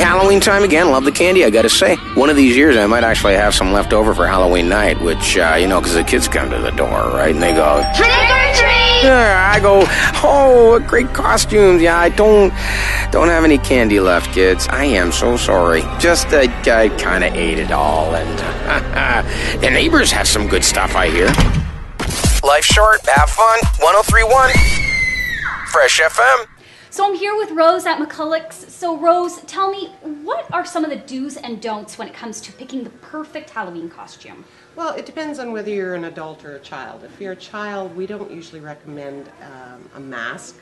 Halloween time again. Love the candy, I gotta say. One of these years, I might actually have some left over for Halloween night, which, because the kids come to the door, right? And they go, trick or treat! Yeah, I go, oh, what great costumes. Yeah, I don't have any candy left, kids. I am so sorry. Just, I kind of ate it all, and the neighbors have some good stuff, I hear. Life short, have fun. 103.1 Fresh FM. So I'm here with Rose at McCulloch's. So Rose, tell me, what are some of the do's and don'ts when it comes to picking the perfect Halloween costume? Well, it depends on whether you're an adult or a child. If you're a child, we don't usually recommend a mask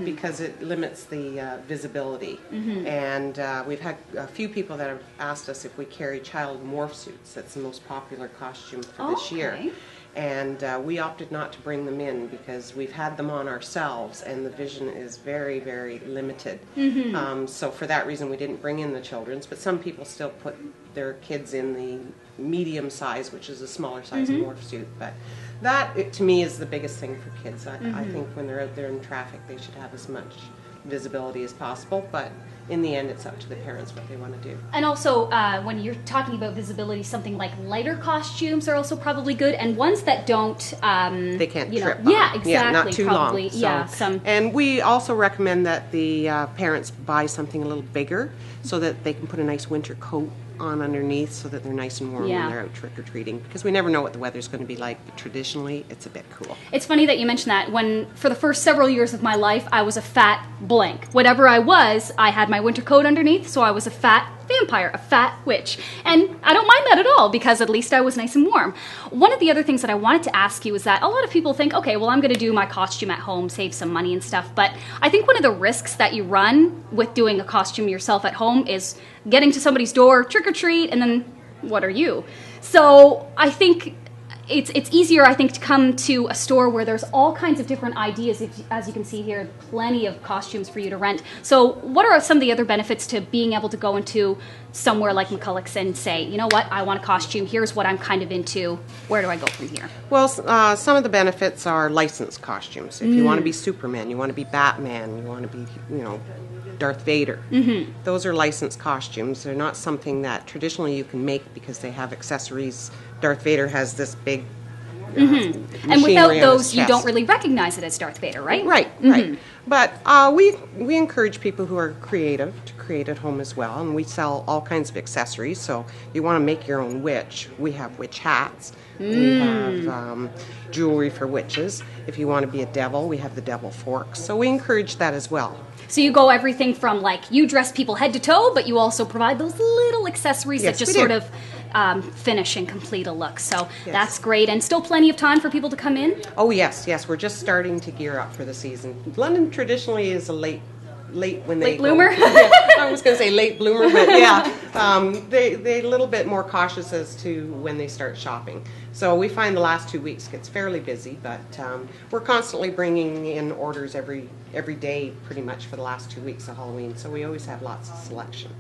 because it limits the visibility. And we've had a few people that have asked us if we carry child morph suits. That's the most popular costume for this year. And we opted not to bring them in because we've had them on ourselves and the vision is very, very limited. So for that reason we didn't bring in the children's, but some people still put their kids in the medium size, which is a smaller size morph suit. But that, to me, is the biggest thing for kids. I think when they're out there in traffic they should have as much visibility as possible, but in the end it's up to the parents what they want to do. And also when you're talking about visibility, something like lighter costumes are also probably good, and ones that don't they can't trip on. Yeah, exactly. Yeah, not too probably, long. So, and we also recommend that the parents buy something a little bigger so that they can put a nice winter coat on underneath so that they're nice and warm when they're out trick-or-treating, because we never know what the weather's going to be like, but traditionally it's a bit cool. It's funny that you mentioned that. When for the first several years of my life I was a fat blank. Whatever I was, I had my winter coat underneath, so I was a fat vampire, a fat witch. And I don't mind that at all because at least I was nice and warm. One of the other things that I wanted to ask you is that a lot of people think, okay, well, I'm going to do my costume at home, save some money and stuff, but I think one of the risks that you run with doing a costume yourself at home is getting to somebody's door, trick or treat, and then what are you? So I think it's easier, I think, to come to a store where there's all kinds of different ideas. As you can see here, plenty of costumes for you to rent. So what are some of the other benefits to being able to go into somewhere like McCulloch's and say, you know what, I want a costume, here's what I'm kind of into, where do I go from here? Well, some of the benefits are licensed costumes. If you want to be Superman, you want to be Batman, you want to be, Darth Vader. Those are licensed costumes. They're not something that traditionally you can make because they have accessories. Darth Vader has this big and without those, you don't really recognize it as Darth Vader, right? Right. But we encourage people who are creative to create at home as well, and we sell all kinds of accessories. So you want to make your own witch. We have witch hats. We have jewelry for witches. If you want to be a devil, we have the devil forks. So we encourage that as well. So you go everything from, like, you dress people head to toe, but you also provide those little accessories that just sort of finish and complete a look. So that's great. And still plenty of time for people to come in? Oh, yes. We're just starting to gear up for the season. London traditionally is a late bloomer? I was going to say late bloomer, but they're a little bit more cautious as to when they start shopping. So we find the last 2 weeks gets fairly busy, but we're constantly bringing in orders every day pretty much for the last 2 weeks of Halloween, so we always have lots of selection.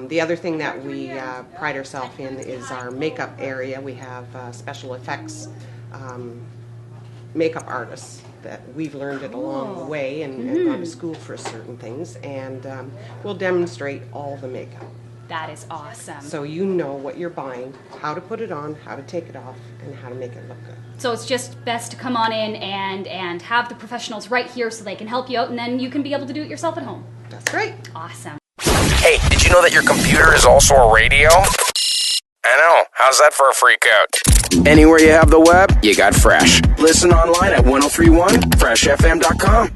The other thing that we pride ourselves in is our makeup area. We have special effects makeup artists that we've learned it along the way and gone to school for certain things, and we'll demonstrate all the makeup. That is awesome. So you know what you're buying, how to put it on, how to take it off, and how to make it look good. So it's just best to come on in and have the professionals right here so they can help you out, and then you can be able to do it yourself at home. That's right. Awesome. Hey, did you know that your computer is also a radio? I know. How's that for a freak out? Anywhere you have the web, you got Fresh. Listen online at 1031freshfm.com.